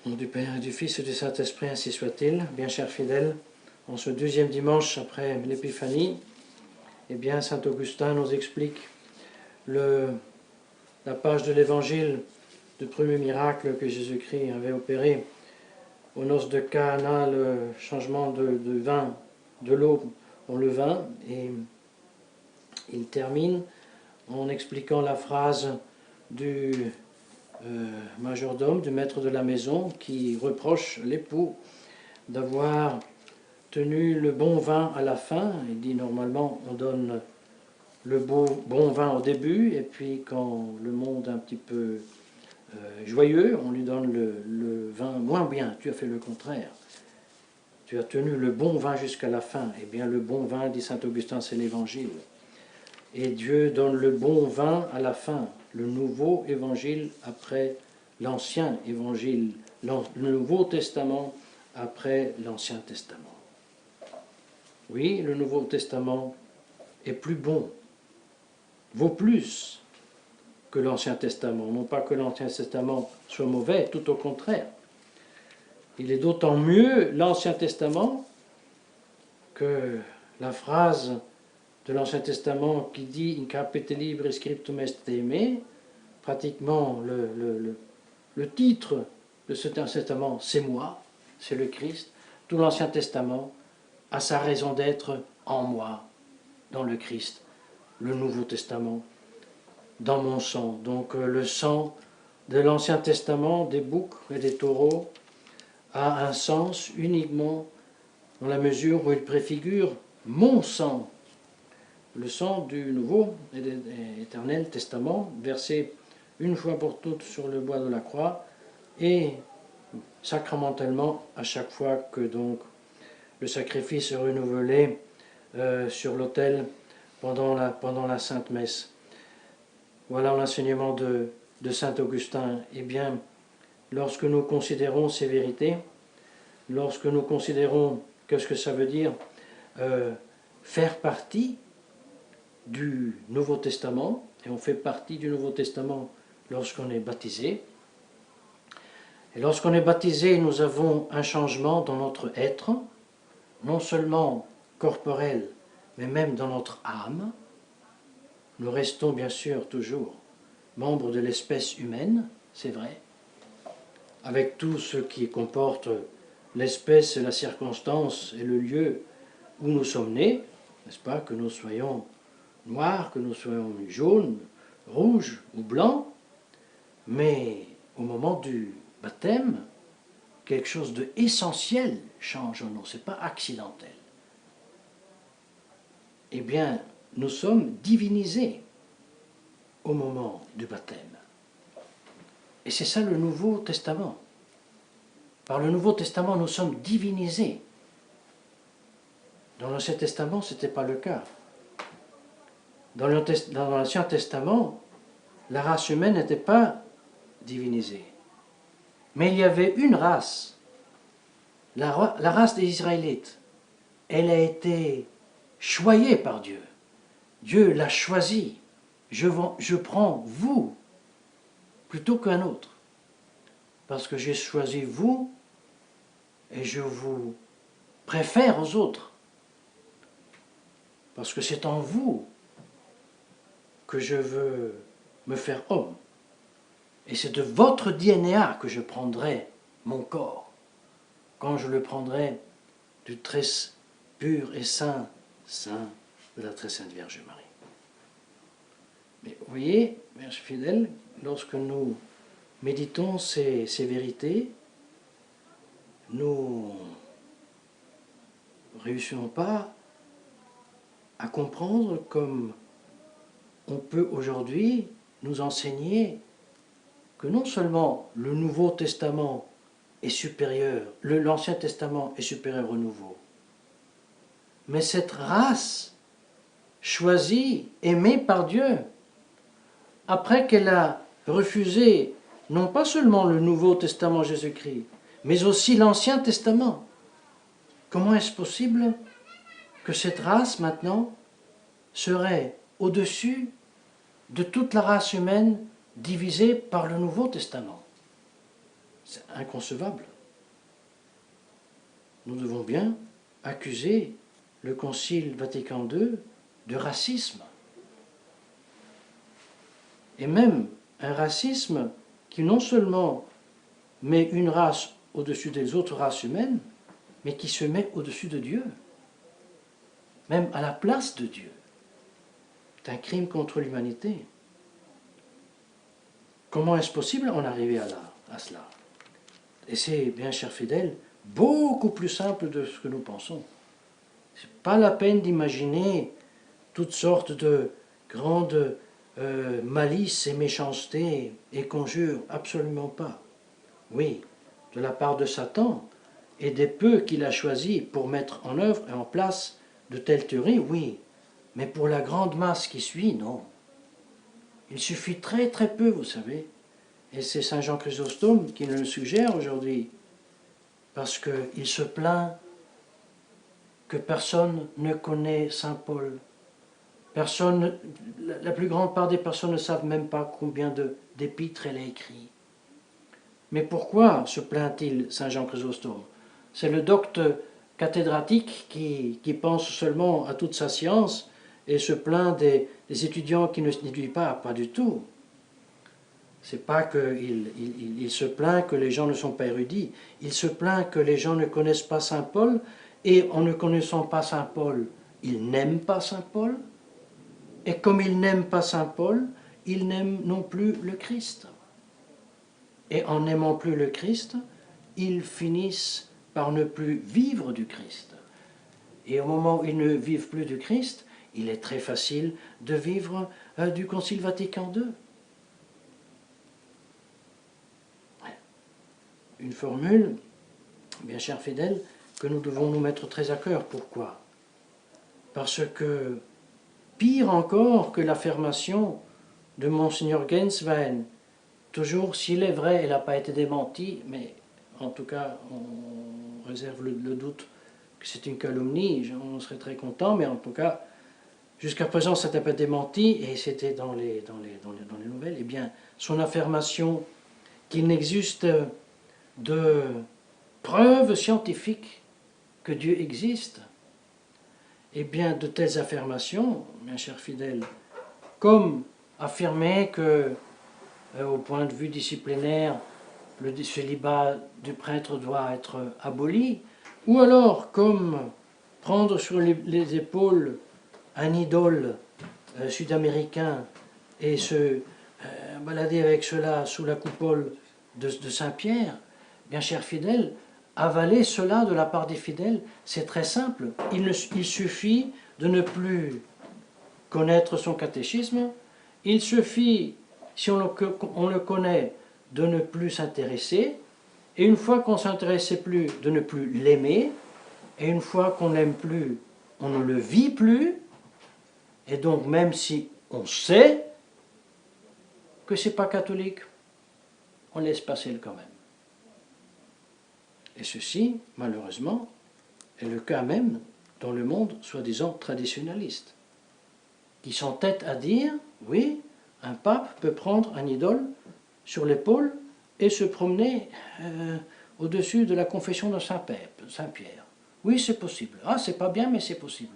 Au nom du Père et du Fils et du Saint-Esprit, ainsi soit-il. Bien chers fidèles, en ce deuxième dimanche après l'Épiphanie, eh bien, saint Augustin nous explique la page de l'Évangile du premier miracle que Jésus-Christ avait opéré aux noces de Cana, le changement de vin, de l'eau en le vin, et il termine en expliquant la phrase du majordome, du maître de la maison, qui reproche l'époux d'avoir tenu le bon vin à la fin. Il dit normalement on donne le bon vin au début, et puis quand le monde est un petit peu joyeux, on lui donne le vin moins bien. Tu as fait le contraire. Tu as tenu le bon vin jusqu'à la fin. Eh bien le bon vin, dit saint Augustin, c'est l'Évangile. Et Dieu donne le bon vin à la fin, le nouveau évangile après l'ancien évangile, le Nouveau Testament après l'Ancien Testament. Oui, le Nouveau Testament est plus bon, vaut plus que l'Ancien Testament. Non pas que l'Ancien Testament soit mauvais, tout au contraire. Il est d'autant mieux l'Ancien Testament que la phrase de l'Ancien Testament qui dit « In capite libre scriptum est me », pratiquement le titre de cet Ancien Testament, c'est moi, c'est le Christ. Tout l'Ancien Testament a sa raison d'être en moi, dans le Christ. Le Nouveau Testament, dans mon sang. Donc le sang de l'Ancien Testament, des boucs et des taureaux, a un sens uniquement dans la mesure où il préfigure mon sang. Le sang du Nouveau et éternel Testament, versé une fois pour toutes sur le bois de la croix, et sacramentellement à chaque fois que donc le sacrifice est renouvelé sur l'autel pendant la Sainte Messe. Voilà l'enseignement de saint Augustin. Eh bien, lorsque nous considérons ces vérités, lorsque nous considérons qu'est-ce que ça veut dire faire partie du Nouveau Testament, et on fait partie du Nouveau Testament lorsqu'on est baptisé. Et lorsqu'on est baptisé, nous avons un changement dans notre être, non seulement corporel, mais même dans notre âme. Nous restons bien sûr toujours membres de l'espèce humaine, c'est vrai, avec tout ce qui comporte l'espèce, la circonstance et le lieu où nous sommes nés, n'est-ce pas, que nous soyons noirs, que nous soyons jaunes, rouges ou blancs, mais au moment du baptême, quelque chose d'essentiel change en nous, ce n'est pas accidentel. Eh bien, nous sommes divinisés au moment du baptême. Et c'est ça le Nouveau Testament. Par le Nouveau Testament, nous sommes divinisés. Dans l'Ancien Testament, ce n'était pas le cas. Dans l'Ancien Testament, la race humaine n'était pas divinisée. Mais il y avait une race, la race des Israélites. Elle a été choyée par Dieu. Dieu l'a choisie. Je prends vous plutôt qu'un autre. Parce que j'ai choisi vous et je vous préfère aux autres. Parce que c'est en vous que je veux me faire homme. Et c'est de votre DNA que je prendrai mon corps, quand je le prendrai du très pur et saint de la très sainte Vierge Marie. Mais vous voyez, mes fidèles, lorsque nous méditons ces vérités, nous ne réussissons pas à comprendre comme on peut aujourd'hui nous enseigner que non seulement le Nouveau Testament est supérieur, l'Ancien Testament est supérieur au Nouveau, mais cette race choisie, aimée par Dieu, après qu'elle a refusé non pas seulement le Nouveau Testament Jésus-Christ, mais aussi l'Ancien Testament, comment est-ce possible que cette race maintenant serait au-dessus de toute la race humaine divisée par le Nouveau Testament? C'est inconcevable. Nous devons bien accuser le Concile Vatican II de racisme. Et même un racisme qui non seulement met une race au-dessus des autres races humaines, mais qui se met au-dessus de Dieu, même à la place de Dieu. C'est un crime contre l'humanité. Comment est-ce possible d'en arriver à cela? Et c'est, bien chers fidèles, beaucoup plus simple de ce que nous pensons. Ce n'est pas la peine d'imaginer toutes sortes de grandes malices et méchancetés et conjures, absolument pas. Oui, de la part de Satan et des peu qu'il a choisis pour mettre en œuvre et en place de telles théories, oui, mais pour la grande masse qui suit, non. Il suffit très très peu, vous savez, et c'est Saint Jean Chrysostome qui nous le suggère aujourd'hui, parce qu'il se plaint que personne ne connaît Saint Paul. Personne, la plus grande part des personnes ne savent même pas combien d'épîtres elle a écrit. Mais pourquoi se plaint-il Saint Jean Chrysostome? C'est le docte cathédratique qui pense seulement à toute sa science et se plaint des étudiants qui ne s'étudient pas du tout. C'est pas qu'il se plaint que les gens ne sont pas érudits, il se plaint que les gens ne connaissent pas Saint Paul, et en ne connaissant pas Saint Paul, ils n'aiment pas Saint Paul, et comme ils n'aiment pas Saint Paul, ils n'aiment non plus le Christ. Et en n'aimant plus le Christ, ils finissent par ne plus vivre du Christ. Et au moment où ils ne vivent plus du Christ, il est très facile de vivre du Concile Vatican II. Une formule, bien chers fidèles, que nous devons nous mettre très à cœur. Pourquoi? Parce que, pire encore que l'affirmation de Monseigneur Genswein, toujours, s'il est vrai, elle n'a pas été démentie, mais en tout cas, on réserve le doute que c'est une calomnie, on serait très content, mais en tout cas, jusqu'à présent, ça n'a pas été démenti, et c'était dans les nouvelles. Eh bien, son affirmation qu'il n'existe de preuves scientifiques que Dieu existe, eh bien, de telles affirmations, mes chers fidèles, comme affirmer que, au point de vue disciplinaire, le célibat du prêtre doit être aboli, ou alors comme prendre sur les épaules un idole sud-américain et se balader avec cela sous la coupole de Saint-Pierre, bien chers fidèles, avaler cela de la part des fidèles, c'est très simple. Il suffit de ne plus connaître son catéchisme, il suffit, si on le connaît, de ne plus s'intéresser, et une fois qu'on ne s'intéressait plus, de ne plus l'aimer, et une fois qu'on ne l'aime plus, on ne le vit plus, et donc même si on sait que ce n'est pas catholique, on laisse passer quand même. Et ceci, malheureusement, est le cas même dans le monde soi-disant traditionnaliste, qui s'entête à dire, oui, un pape peut prendre un idole sur l'épaule et se promener au-dessus de la confession de Saint-Pierre. Oui, c'est possible. Ah, c'est pas bien, mais c'est possible.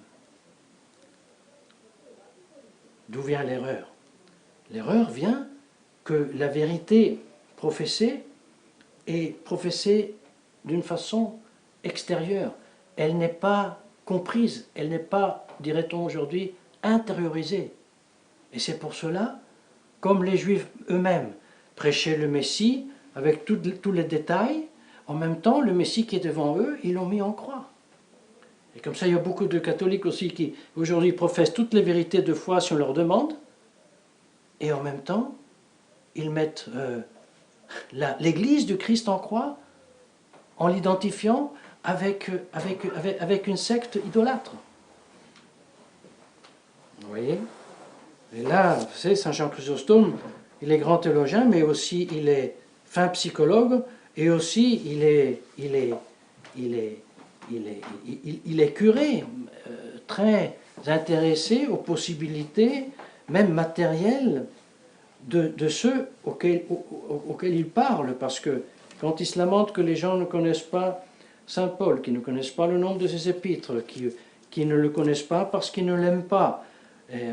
D'où vient l'erreur? L'erreur vient que la vérité professée est professée d'une façon extérieure. Elle n'est pas comprise, elle n'est pas, dirait-on aujourd'hui, intériorisée. Et c'est pour cela, comme les Juifs eux-mêmes prêchaient le Messie avec tous les détails, en même temps, le Messie qui est devant eux, ils l'ont mis en croix. Et comme ça, il y a beaucoup de catholiques aussi qui, aujourd'hui, professent toutes les vérités de foi si on leur demande, et en même temps, ils mettent l'Église du Christ en croix en l'identifiant avec une secte idolâtre. Vous voyez? Et là, vous savez, Saint Jean Chrysostome, il est grand théologien, mais aussi il est fin psychologue, et aussi il est curé, très intéressé aux possibilités, même matérielles, de ceux auxquels il parle, parce que quand il se lamente que les gens ne connaissent pas Saint Paul, qui ne connaissent pas le nombre de ses épîtres, qui ne le connaissent pas parce qu'ils ne l'aiment pas, et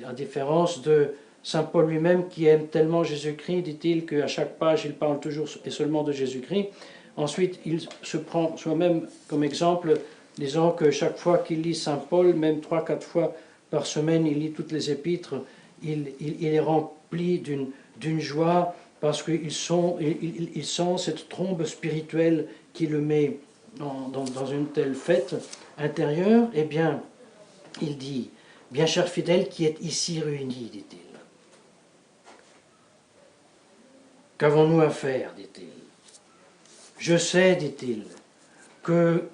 à différence de Saint Paul lui-même qui aime tellement Jésus-Christ, dit-il, qu'à chaque page il parle toujours et seulement de Jésus-Christ. Ensuite, il se prend soi-même comme exemple, disant que chaque fois qu'il lit Saint Paul, même 3-4 fois par semaine, il lit toutes les épîtres, il est rempli d'une joie parce qu'il sent cette trombe spirituelle qui le met dans une telle fête intérieure. Eh bien, il dit, bien cher fidèle qui est ici réuni, dit-il. Qu'avons-nous à faire, dit-il? Je sais, dit-il, que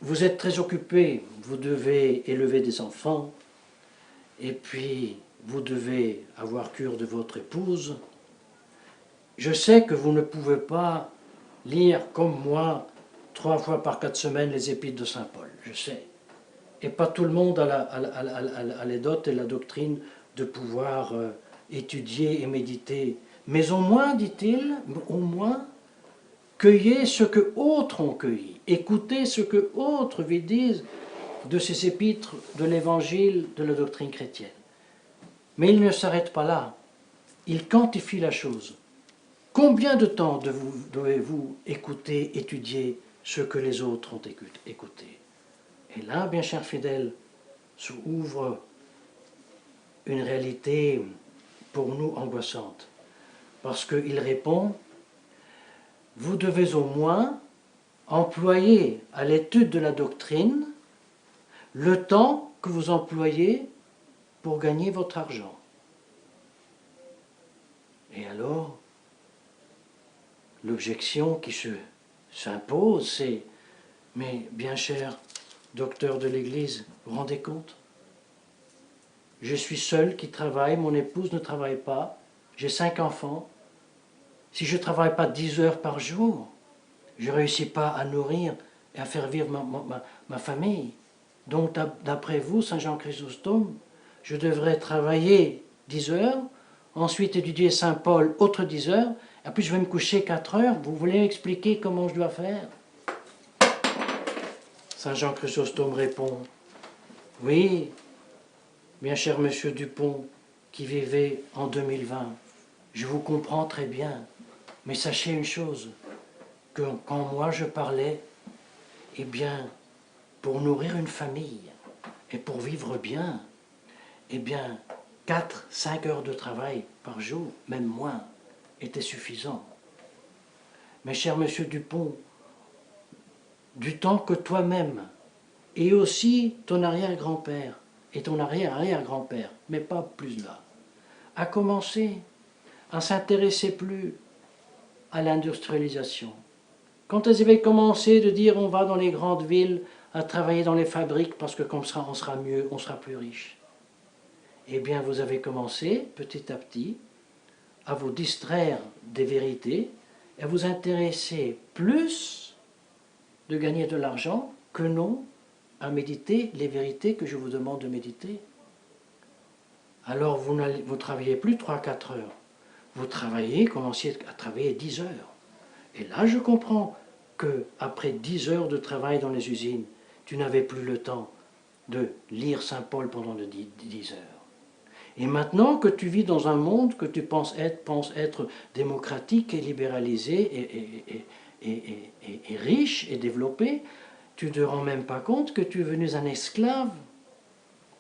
vous êtes très occupés, vous devez élever des enfants, et puis vous devez avoir cure de votre épouse. Je sais que vous ne pouvez pas lire comme moi 3 fois par 4 semaines les épîtres de Saint Paul, je sais. Et pas tout le monde a les dots et la doctrine de pouvoir étudier et méditer. Mais au moins, dit-il, au moins, cueillez ce que autres ont cueilli. Écoutez ce que autres vous disent de ces épîtres, de l'évangile, de la doctrine chrétienne. Mais il ne s'arrête pas là. Il quantifie la chose. Combien de temps devez-vous écouter, étudier ce que les autres ont écouté? Et là, bien chers fidèles, s'ouvre une réalité pour nous angoissante. Parce qu'il répond, vous devez au moins employer à l'étude de la doctrine le temps que vous employez pour gagner votre argent. Et alors, l'objection qui s'impose, c'est « Mais bien cher docteur de l'Église, vous vous rendez compte? Je suis seul qui travaille, mon épouse ne travaille pas, j'ai 5 enfants. Si je ne travaille pas 10 heures par jour, je ne réussis pas à nourrir et à faire vivre ma famille. Donc d'après vous, Saint Jean Chrysostome, je devrais travailler 10 heures, ensuite étudier Saint Paul, autre 10 heures, et puis je vais me coucher 4 heures. Vous voulez m'expliquer comment je dois faire? Saint Jean Chrysostome répond, oui, bien cher monsieur Dupont, qui vivait en 2020, je vous comprends très bien, mais sachez une chose, que quand moi je parlais, eh bien, pour nourrir une famille et pour vivre bien, eh bien, 4-5 heures de travail par jour, même moins, était suffisant. Mais cher monsieur Dupont, du temps que toi-même, et aussi ton arrière-grand-père, et ton arrière-arrière-grand-père, mais pas plus là, a commencé à s'intéresser plus à l'industrialisation. Quand elles avaient commencé de dire on va dans les grandes villes à travailler dans les fabriques parce que comme ça on sera mieux, on sera plus riche. Eh bien vous avez commencé petit à petit à vous distraire des vérités et à vous intéresser plus de gagner de l'argent que non à méditer les vérités que je vous demande de méditer. Alors vous ne travaillez plus 3-4 heures. Vous commenciez à travailler 10 heures. Et là, je comprends qu'après 10 heures de travail dans les usines, tu n'avais plus le temps de lire Saint Paul pendant 10 heures. Et maintenant que tu vis dans un monde que tu penses être démocratique et libéralisé et riche et développé, tu ne te rends même pas compte que tu es devenu un esclave,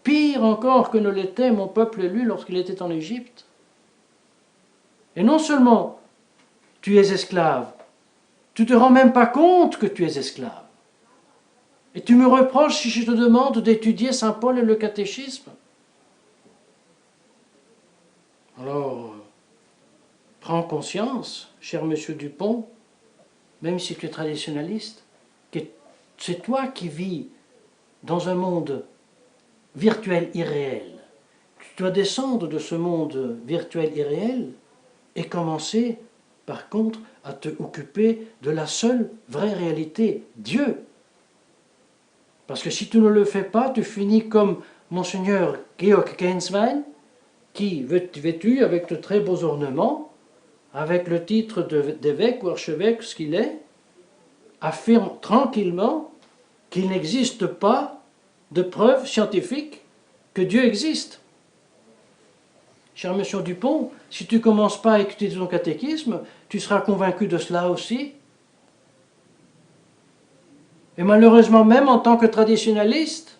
pire encore que ne l'était mon peuple élu lorsqu'il était en Égypte. Et non seulement tu es esclave, tu ne te rends même pas compte que tu es esclave. Et tu me reproches si je te demande d'étudier Saint Paul et le catéchisme. Alors, prends conscience, cher monsieur Dupont, même si tu es traditionnaliste, que c'est toi qui vis dans un monde virtuel irréel. Tu dois descendre de ce monde virtuel irréel et commencer, par contre, à te occuper de la seule vraie réalité, Dieu. Parce que si tu ne le fais pas, tu finis comme Monseigneur Georg Genswein, qui, vêtu avec de très beaux ornements, avec le titre d'évêque ou archevêque, ce qu'il est, affirme tranquillement qu'il n'existe pas de preuve scientifique que Dieu existe. Cher monsieur Dupont, si tu ne commences pas à écouter ton catéchisme, tu seras convaincu de cela aussi. Et malheureusement même en tant que traditionnaliste,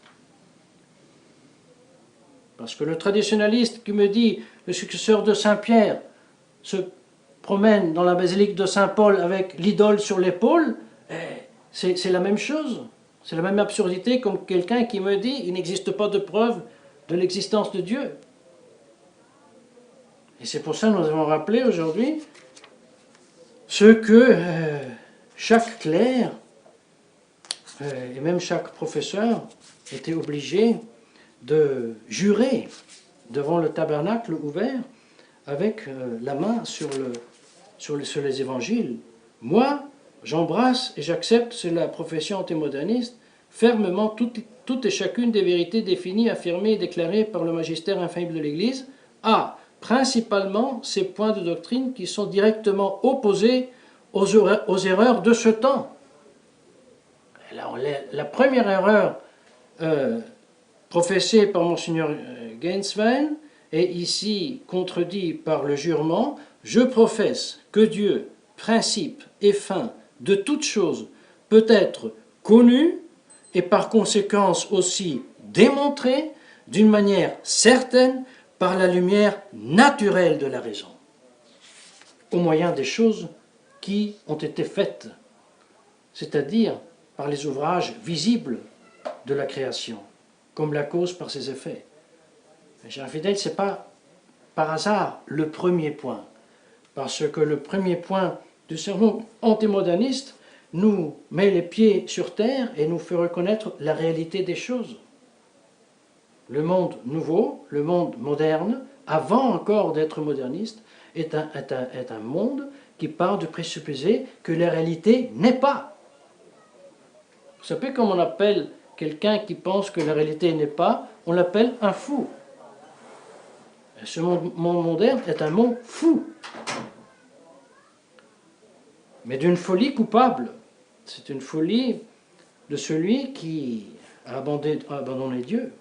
parce que le traditionnaliste qui me dit le successeur de Saint-Pierre se promène dans la basilique de Saint-Paul avec l'idole sur l'épaule, c'est la même chose. C'est la même absurdité comme quelqu'un qui me dit il n'existe pas de preuve de l'existence de Dieu. Et c'est pour ça que nous avons rappelé aujourd'hui ce que chaque clerc et même chaque professeur était obligé de jurer devant le tabernacle ouvert avec la main sur les évangiles. Moi, j'embrasse et j'accepte, c'est la profession antémoderniste, fermement toutes et chacune des vérités définies, affirmées et déclarées par le magistère infaillible de l'Église, principalement ces points de doctrine qui sont directement opposés aux erreurs de ce temps. La première erreur professée par Monseigneur Gainswein est ici contredite par le jurement « Je professe que Dieu, principe et fin de toute chose, peut être connu et par conséquence aussi démontré d'une manière certaine par la lumière naturelle de la raison, au moyen des choses qui ont été faites, c'est-à-dire par les ouvrages visibles de la création, comme la cause par ses effets. Mais chers fidèles, ce n'est pas par hasard le premier point, parce que le premier point du sermon antémoderniste nous met les pieds sur terre et nous fait reconnaître la réalité des choses. Le monde nouveau, le monde moderne, avant encore d'être moderniste, est un monde qui part de présupposer que la réalité n'est pas. Vous savez comment on appelle quelqu'un qui pense que la réalité n'est pas? On l'appelle un fou. Et ce monde moderne est un monde fou. Mais d'une folie coupable. C'est une folie de celui qui a abandonné Dieu.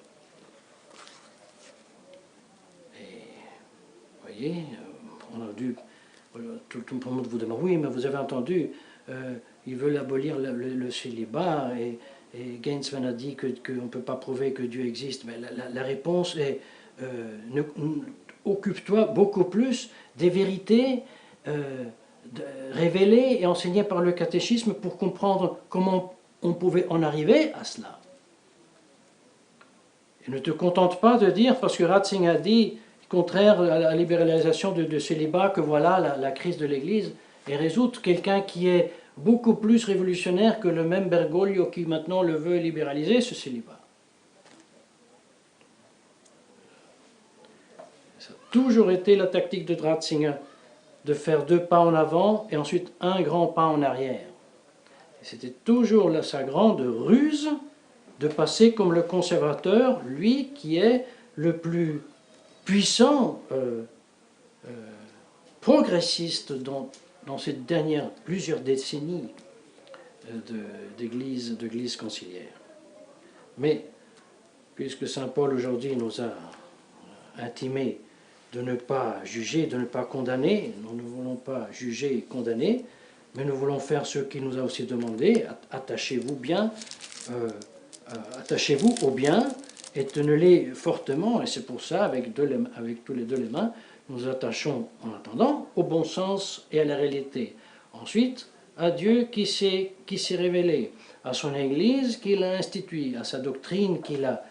On a dû, tout le monde vous demande, oui, mais vous avez entendu, ils veulent abolir le célibat, et Gainswein a dit qu'on ne peut pas prouver que Dieu existe. Mais la réponse est, occupe-toi beaucoup plus des vérités révélées et enseignées par le catéchisme pour comprendre comment on pouvait en arriver à cela. Et ne te contente pas de dire, parce que Ratzinger a dit, contraire à la libéralisation de célibat, que voilà la crise de l'Église est résoute. Quelqu'un qui est beaucoup plus révolutionnaire que le même Bergoglio qui maintenant le veut libéraliser, ce célibat. Ça a toujours été la tactique de Ratzinger, de faire 2 pas en avant et ensuite un grand pas en arrière. C'était toujours sa grande ruse de passer comme le conservateur, lui qui est le plus puissant progressiste dans ces dernières plusieurs décennies d'église conciliaire. Mais, puisque Saint Paul aujourd'hui nous a intimé de ne pas juger, de ne pas condamner, nous ne voulons pas juger et condamner, mais nous voulons faire ce qu'il nous a aussi demandé, attachez-vous bien, attachez-vous au bien, et tenez-les fortement, et c'est pour ça, avec tous les 2 les mains, nous attachons en attendant au bon sens et à la réalité. Ensuite, à Dieu qui s'est révélé, à son Église qu'il a instituée, à sa doctrine qu'il a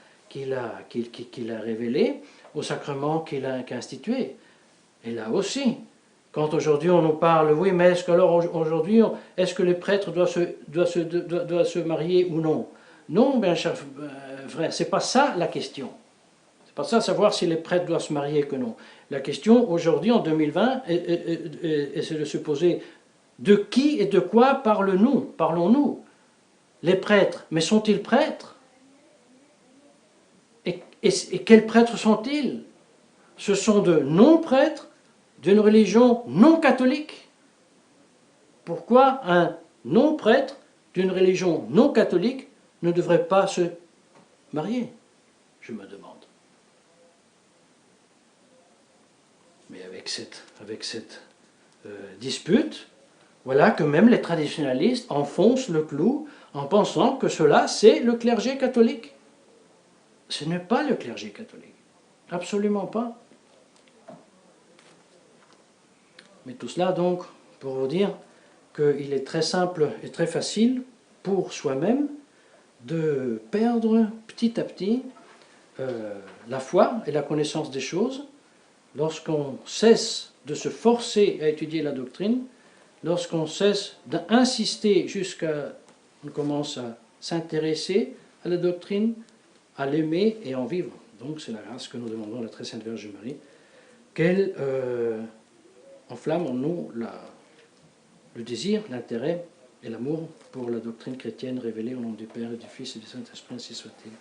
révélée, au sacrement qu'il a institué. Et là aussi, quand aujourd'hui on nous parle, oui, mais est-ce qu'aujourd'hui, est-ce que les prêtres doivent se marier ou non? Non, bien cher frère, c'est pas ça la question. C'est pas ça savoir si les prêtres doivent se marier que non. La question aujourd'hui, en 2020, c'est de se poser de qui et de quoi parlons-nous? Les prêtres, mais sont-ils prêtres? Et quels prêtres sont-ils? Ce sont de non-prêtres d'une religion non catholique? Pourquoi un non-prêtre d'une religion non catholique ne devrait pas se marier? Je me demande. Mais avec cette dispute, voilà que même les traditionalistes enfoncent le clou en pensant que cela, c'est le clergé catholique. Ce n'est pas le clergé catholique. Absolument pas. Mais tout cela, donc, pour vous dire qu'il est très simple et très facile pour soi-même de perdre petit à petit la foi et la connaissance des choses lorsqu'on cesse de se forcer à étudier la doctrine, lorsqu'on cesse d'insister jusqu'à on commence à s'intéresser à la doctrine, à l'aimer et à en vivre. Donc c'est la grâce que nous demandons à la très sainte Vierge Marie, qu'elle enflamme en nous le désir, l'intérêt et l'amour pour la doctrine chrétienne révélée au nom du Père et du Fils et du Saint-Esprit, ainsi soit-il.